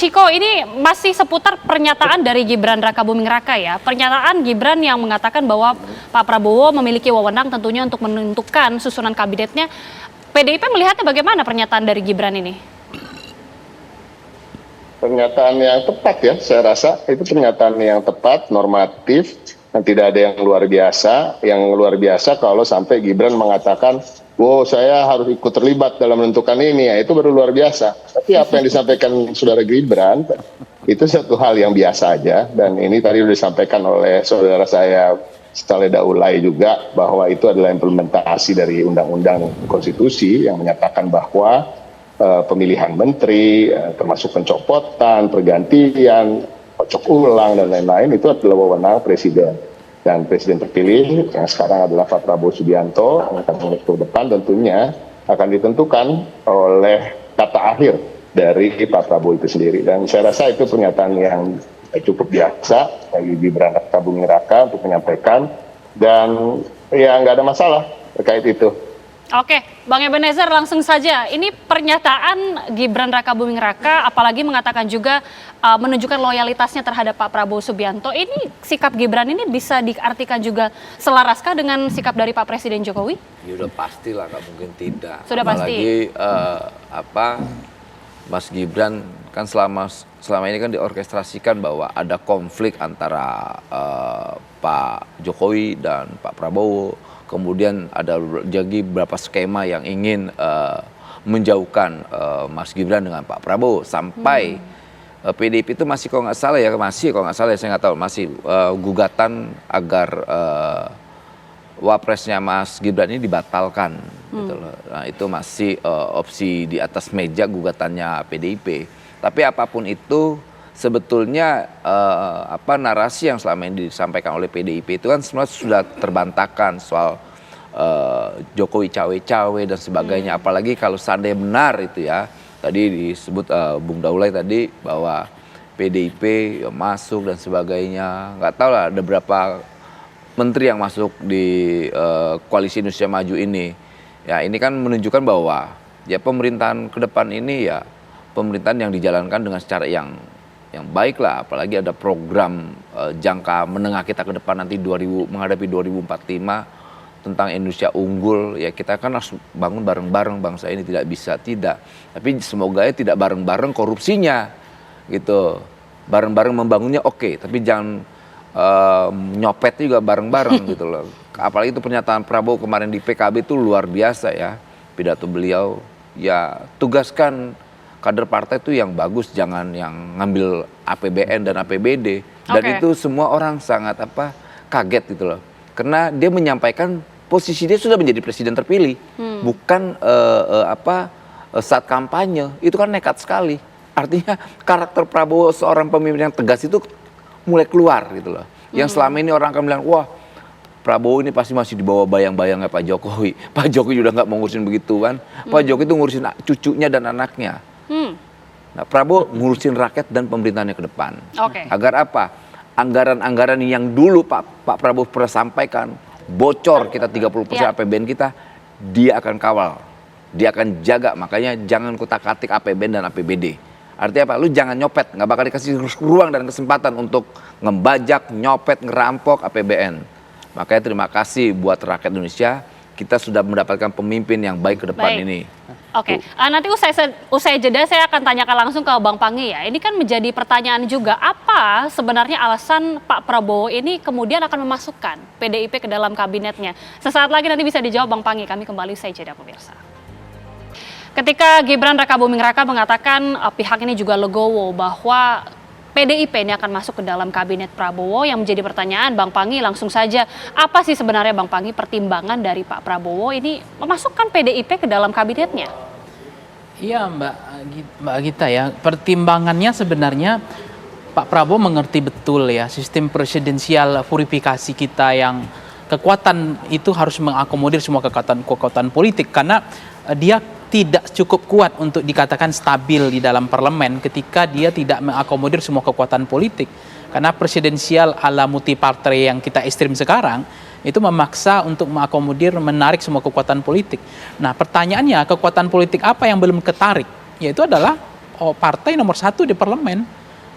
Chiko, ini masih seputar pernyataan dari Gibran Rakabuming Raka ya. Pernyataan Gibran yang mengatakan bahwa Pak Prabowo memiliki wewenang tentunya untuk menentukan susunan kabinetnya. PDIP melihatnya bagaimana pernyataan dari Gibran ini? Pernyataan yang tepat ya, saya rasa itu pernyataan yang tepat, normatif, dan tidak ada yang luar biasa. Yang luar biasa kalau sampai Gibran mengatakan, wow saya harus ikut terlibat dalam menentukan ini, ya itu baru luar biasa. Tapi apa yang disampaikan saudara Gibran, itu satu hal yang biasa aja. Dan ini tadi sudah disampaikan oleh saudara saya, Saleh Daulay juga, bahwa itu adalah implementasi dari undang-undang konstitusi yang menyatakan bahwa pemilihan menteri, termasuk pencopotan, pergantian, kocok ulang, dan lain-lain, itu adalah wewenang presiden. Dan presiden terpilih, yang sekarang adalah Pak Prabowo Subianto, yang akan ke depan tentunya akan ditentukan oleh kata akhir dari Pak Prabowo itu sendiri. Dan saya rasa itu pernyataan yang cukup biasa bagi Gibran Rakabuming Raka untuk menyampaikan, dan ya nggak ada masalah terkait itu. Oke, Bang Ebenezer langsung saja. Ini pernyataan Gibran Rakabuming Raka, apalagi mengatakan juga menunjukkan loyalitasnya terhadap Pak Prabowo Subianto. Ini sikap Gibran ini bisa diartikan juga selaraskah dengan sikap dari Pak Presiden Jokowi? Ya udah pastilah, nggak mungkin tidak. Sudah pasti. Apalagi Mas Gibran kan selama ini kan diorkestrasikan bahwa ada konflik antara Pak Jokowi dan Pak Prabowo. Kemudian ada jadi beberapa skema yang ingin menjauhkan Mas Gibran dengan Pak Prabowo sampai PDIP itu masih kalau nggak salah ya saya nggak tahu, masih gugatan agar wapresnya Mas Gibran ini dibatalkan gitu loh. Nah, itu masih opsi di atas meja gugatannya PDIP. Tapi apapun itu sebetulnya narasi yang selama ini disampaikan oleh PDIP itu kan sebenarnya sudah terbantahkan soal Jokowi cawe-cawe dan sebagainya. Apalagi kalau seandainya benar itu ya, tadi disebut Bung Daulay tadi bahwa PDIP masuk dan sebagainya. Nggak tahu lah ada berapa menteri yang masuk di koalisi Indonesia Maju ini. Ya ini kan menunjukkan bahwa ya pemerintahan ke depan ini ya pemerintahan yang dijalankan dengan secara yang baik lah, apalagi ada program jangka menengah kita ke depan nanti menghadapi 2045 tentang Indonesia unggul. Ya kita kan harus bangun bareng-bareng, bangsa ini tidak bisa tidak, tapi semoga ya tidak bareng-bareng korupsinya gitu, bareng-bareng membangunnya oke, tapi jangan nyopet juga bareng-bareng gitu loh. Apalagi itu pernyataan Prabowo kemarin di PKB itu luar biasa ya, pidato beliau ya, tugaskan kader partai itu yang bagus, jangan yang ngambil APBN dan APBD. Dan itu semua orang sangat kaget gitu loh. Karena dia menyampaikan posisi dia sudah menjadi presiden terpilih, bukan saat kampanye. Itu kan nekat sekali. Artinya karakter Prabowo seorang pemimpin yang tegas itu mulai keluar gitu loh. Yang selama ini orang akan bilang, wah Prabowo ini pasti masih di bawah bayang-bayangnya Pak Jokowi. Pak Jokowi udah nggak mau ngurusin begitu kan. Pak Jokowi itu ngurusin cucunya dan anaknya. Nah, Prabowo ngurusin rakyat dan pemerintahannya ke depan. Agar apa? Anggaran-anggaran yang dulu Pak Prabowo pernah sampaikan, bocor kita 30% APBN kita, dia akan kawal. Dia akan jaga, makanya jangan kutak-atik APBN dan APBD. Artinya apa? Lu jangan nyopet, nggak bakal dikasih ruang dan kesempatan untuk ngebajak, nyopet, ngerampok APBN. Makanya terima kasih buat rakyat Indonesia, kita sudah mendapatkan pemimpin yang baik ke depan ini. Nanti usai jeda saya akan tanyakan langsung ke Bang Panggi ya. Ini kan menjadi pertanyaan juga, apa sebenarnya alasan Pak Prabowo ini kemudian akan memasukkan PDIP ke dalam kabinetnya? Sesaat lagi nanti bisa dijawab Bang Panggi, kami kembali usai jeda pemirsa. Ketika Gibran Rakabuming Raka mengatakan pihak ini juga legowo bahwa PDIP ini akan masuk ke dalam kabinet Prabowo, yang menjadi pertanyaan Bang Panggi langsung saja, apa sih sebenarnya Bang Panggi pertimbangan dari Pak Prabowo ini memasukkan PDIP ke dalam kabinetnya? Iya Mbak Gita ya, pertimbangannya sebenarnya Pak Prabowo mengerti betul ya sistem presidensial purifikasi kita yang kekuatan itu harus mengakomodir semua kekuatan politik, karena dia tidak cukup kuat untuk dikatakan stabil di dalam parlemen ketika dia tidak mengakomodir semua kekuatan politik. Karena presidensial ala multipartai yang kita ekstrim sekarang itu memaksa untuk mengakomodir, menarik semua kekuatan politik. Nah pertanyaannya, kekuatan politik apa yang belum ketarik? Yaitu adalah partai nomor satu di parlemen,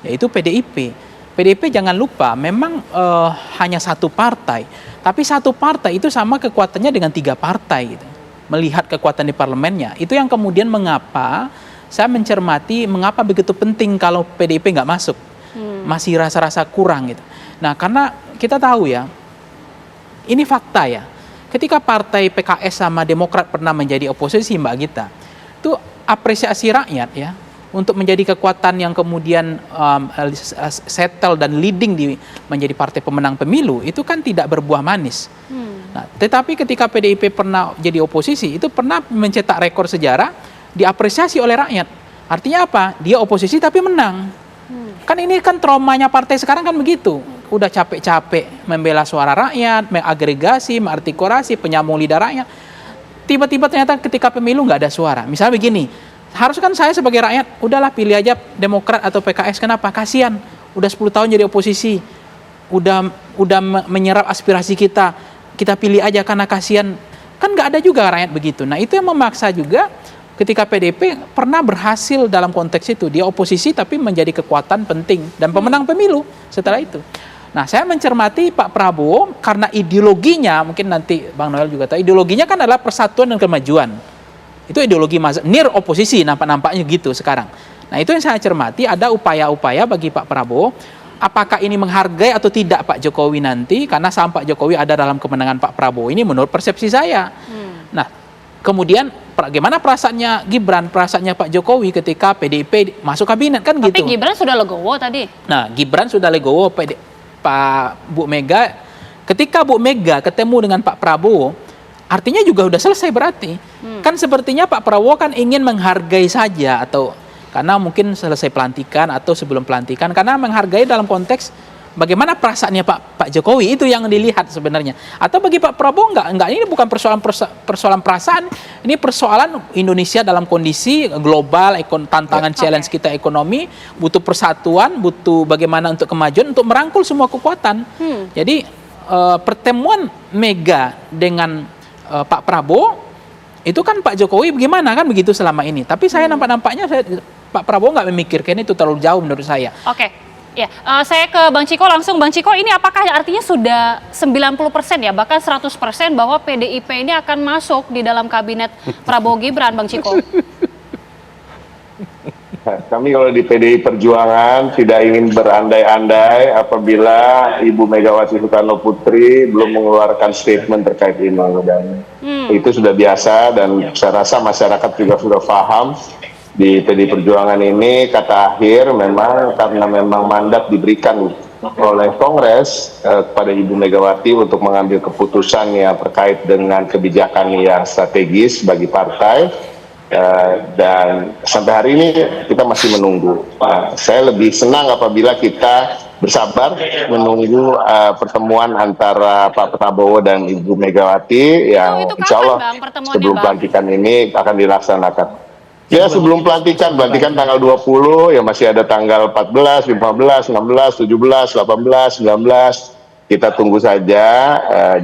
yaitu PDIP. PDIP jangan lupa, memang hanya satu partai, tapi satu partai itu sama kekuatannya dengan 3 partai. Gitu. Melihat kekuatan di parlemennya, itu yang kemudian mengapa saya mencermati mengapa begitu penting kalau PDIP nggak masuk, masih rasa-rasa kurang gitu. Nah, karena kita tahu ya, ini fakta ya. Ketika partai PKS sama Demokrat pernah menjadi oposisi, Mbak Gita, itu apresiasi rakyat ya untuk menjadi kekuatan yang kemudian settle dan leading menjadi partai pemenang pemilu itu kan tidak berbuah manis. Nah, tetapi ketika PDIP pernah jadi oposisi itu pernah mencetak rekor sejarah diapresiasi oleh rakyat. Artinya apa? Dia oposisi tapi menang. Kan ini kan traumanya partai sekarang kan begitu. Udah capek-capek membela suara rakyat, mengagregasi, mengartikulasi, penyambung lidah rakyat. Tiba-tiba ternyata ketika pemilu nggak ada suara. Misalnya begini, harus kan saya sebagai rakyat, udahlah pilih aja Demokrat atau PKS. Kenapa? Kasian, udah 10 tahun jadi oposisi. Udah menyerap aspirasi kita. Kita pilih aja karena kasian. Kan nggak ada juga rakyat begitu. Nah, itu yang memaksa juga ketika PDIP pernah berhasil dalam konteks itu. Dia oposisi tapi menjadi kekuatan penting. Dan pemenang pemilu setelah itu. Nah, saya mencermati Pak Prabowo karena ideologinya, mungkin nanti Bang Noel juga tahu, ideologinya kan adalah persatuan dan kemajuan. Itu ideologi near oposisi, nampaknya gitu sekarang. Nah, itu yang saya cermati, ada upaya-upaya bagi Pak Prabowo, apakah ini menghargai atau tidak Pak Jokowi nanti, karena saham Pak Jokowi ada dalam kemenangan Pak Prabowo, ini menurut persepsi saya. Nah, kemudian bagaimana perasaannya Gibran, perasaannya Pak Jokowi ketika PDIP masuk kabinet, kan gitu. Tapi Gibran sudah legowo tadi. Nah, Gibran sudah legowo, Pak Bu Mega, ketika Bu Mega ketemu dengan Pak Prabowo, artinya juga udah selesai berarti. Kan sepertinya Pak Prabowo kan ingin menghargai saja, atau karena mungkin selesai pelantikan atau sebelum pelantikan, karena menghargai dalam konteks bagaimana perasaannya Pak Jokowi, itu yang dilihat sebenarnya. Atau bagi Pak Prabowo enggak, ini bukan persoalan perasaan, ini persoalan Indonesia dalam kondisi global, tantangan challenge kita ekonomi, butuh persatuan, butuh bagaimana untuk kemajuan, untuk merangkul semua kekuatan. Jadi pertemuan Mega dengan Pak Prabowo, itu kan Pak Jokowi bagaimana kan begitu selama ini. Tapi saya nampaknya Pak Prabowo nggak memikirkan itu terlalu jauh menurut saya. Oke. Ya, saya ke Bang Ciko langsung. Bang Ciko, ini apakah artinya sudah 90% ya, bahkan 100% bahwa PDIP ini akan masuk di dalam kabinet Prabowo Gibran, Bang Ciko? Kami kalau di PDI Perjuangan tidak ingin berandai-andai apabila Ibu Megawati Soekarno Putri belum mengeluarkan statement terkait ini. Dan itu sudah biasa dan saya rasa masyarakat juga sudah paham. Di PDI Perjuangan ini kata akhir memang karena memang mandat diberikan oleh Kongres kepada Ibu Megawati untuk mengambil keputusan yang terkait dengan kebijakan yang strategis bagi partai, dan sampai hari ini kita masih menunggu. Saya lebih senang apabila kita bersabar menunggu pertemuan antara Pak Prabowo dan Ibu Megawati yang insya Allah sebelum pelantikan ini akan dilaksanakan. Ya, sebelum pelantikan tanggal 20, ya masih ada tanggal 14, 15, 16, 17, 18, 19. Kita tunggu saja,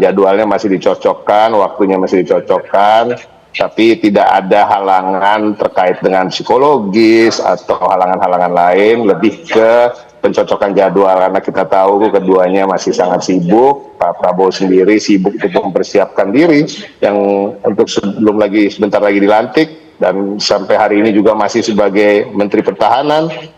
jadwalnya masih dicocokkan, waktunya masih dicocokkan, tapi tidak ada halangan terkait dengan psikologis atau halangan-halangan lain, lebih ke pencocokan jadwal, karena kita tahu keduanya masih sangat sibuk. Pak Prabowo sendiri sibuk untuk mempersiapkan diri yang untuk sebentar lagi dilantik, dan sampai hari ini juga masih sebagai Menteri Pertahanan.